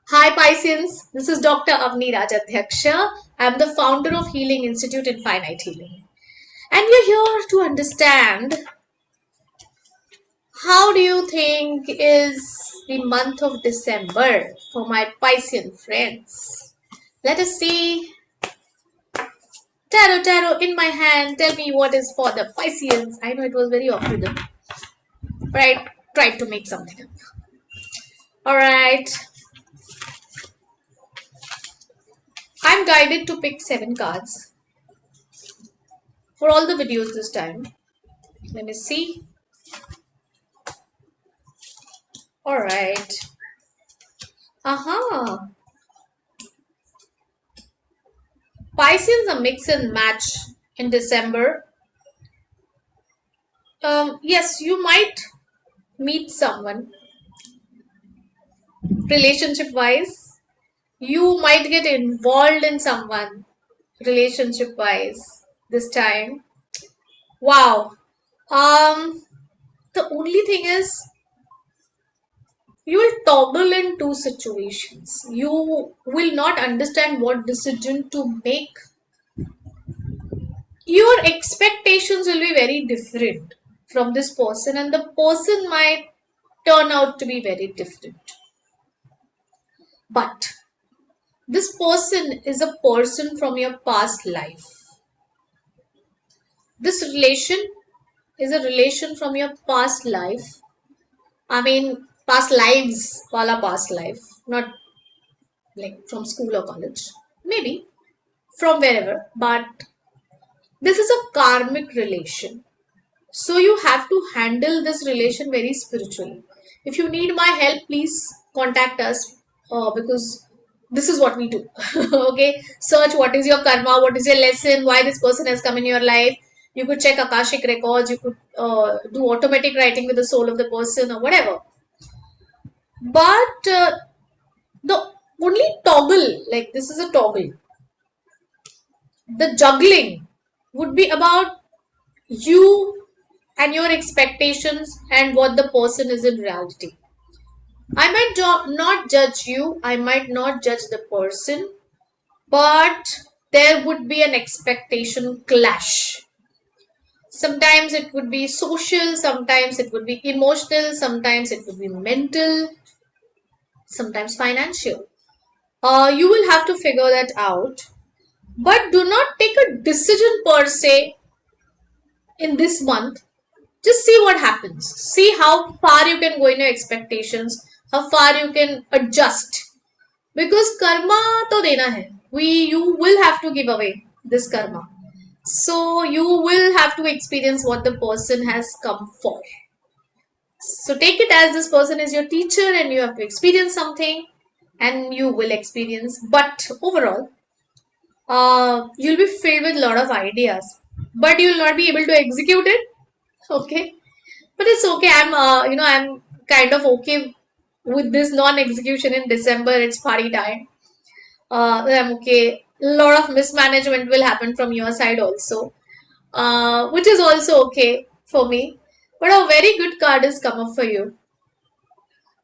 Hi Pisces, this is Dr. Avanii Rajadhyaksha. I am the founder of Healing Institute in Finite Healing. And we're here to understand how do you think is the month of December for my Piscean friends. Let us see. Tarot in my hand. Tell me what is for the Pisceans. I know it was very awkward, but I tried to make something up. Alright. I'm guided to pick 7 cards for all the videos this time. Let me see. Alright. Aha. Pisces a mix and match in December. Yes, you might meet someone relationship wise. You might get involved in someone relationship wise this time. Wow. The only thing is you will toggle in two situations. You will not understand what decision to make. Your expectations will be very different from this person, and the person might turn out to be very different. But this person is a person from your past life. This relation is a relation from your past life. I mean, past lives, wala past life, not like from school or college. Maybe from wherever, but this is a karmic relation. So you have to handle this relation very spiritually. If you need my help, please contact us because this is what we do. Okay, search what is your karma, what is your lesson, why this person has come in your life. You could check Akashic records, you could do automatic writing with the soul of the person or whatever. But the only toggle, like this is a toggle, the juggling would be about you and your expectations and what the person is in reality. I might not judge you, I might not judge the person, but there would be an expectation clash. Sometimes it would be social, sometimes it would be emotional, sometimes it would be mental, sometimes financial. You will have to figure that out, but do not take a decision per se in this month. Just see what happens. See how far you can go in your expectations, how far you can adjust. Because karma to dena hai. You will have to give away this karma. So you will have to experience what the person has come for. So take it as this person is your teacher and you have to experience something and you will experience. But overall, you'll be filled with a lot of ideas, but you will not be able to execute it. Okay, but it's okay. I'm kind of okay with this non-execution in December. It's party time. I'm okay. A lot of mismanagement will happen from your side also, which is also okay for me. But a very good card has come up for you.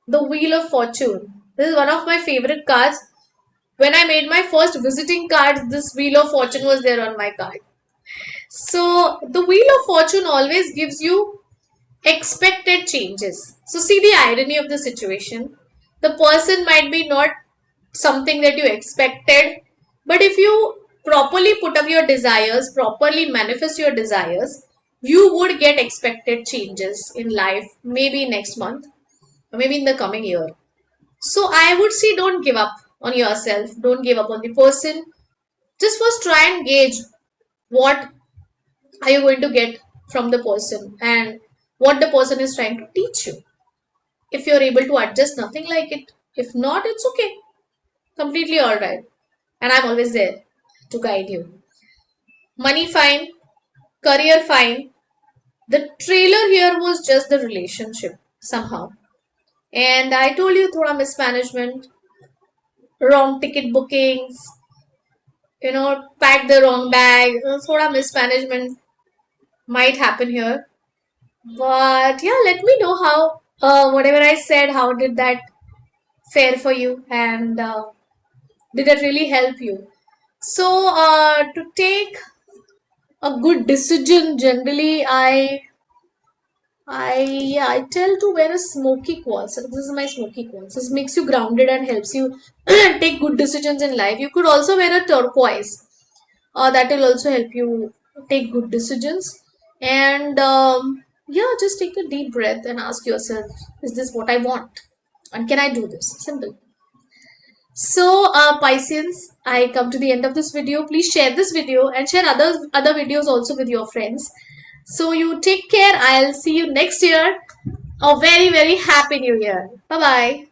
The Wheel of Fortune. This is one of my favorite cards. When I made my first visiting cards, this Wheel of Fortune was there on my card. So the Wheel of Fortune always gives you expected changes. So see the irony of the situation. The person might be not something that you expected, but if you properly put up your desires, properly manifest your desires, you would get expected changes in life, maybe next month, or maybe in the coming year. So I would say don't give up on yourself, don't give up on the person. Just first try and gauge what are you going to get from the person and what the person is trying to teach you. If you're able to adjust, nothing like it. If not, it's okay. Completely alright. And I'm always there to guide you. Money fine, career fine. The trailer here was just the relationship somehow. And I told you thoda mismanagement, wrong ticket bookings, pack the wrong bag, thoda mismanagement might happen here. But yeah, let me know how, whatever I said, how did that fair for you, and did it really help you? So to take a good decision, generally I tell to wear a smoky quartz. So this is my smoky quartz. This makes you grounded and helps you take good decisions in life. You could also wear a turquoise. That will also help you take good decisions. And yeah, just take a deep breath and ask yourself, is this what I want? And can I do this? Simple. So, Pisceans, I come to the end of this video. Please share this video and share other videos also with your friends. So you take care. I'll see you next year. A very, very happy new year. Bye bye.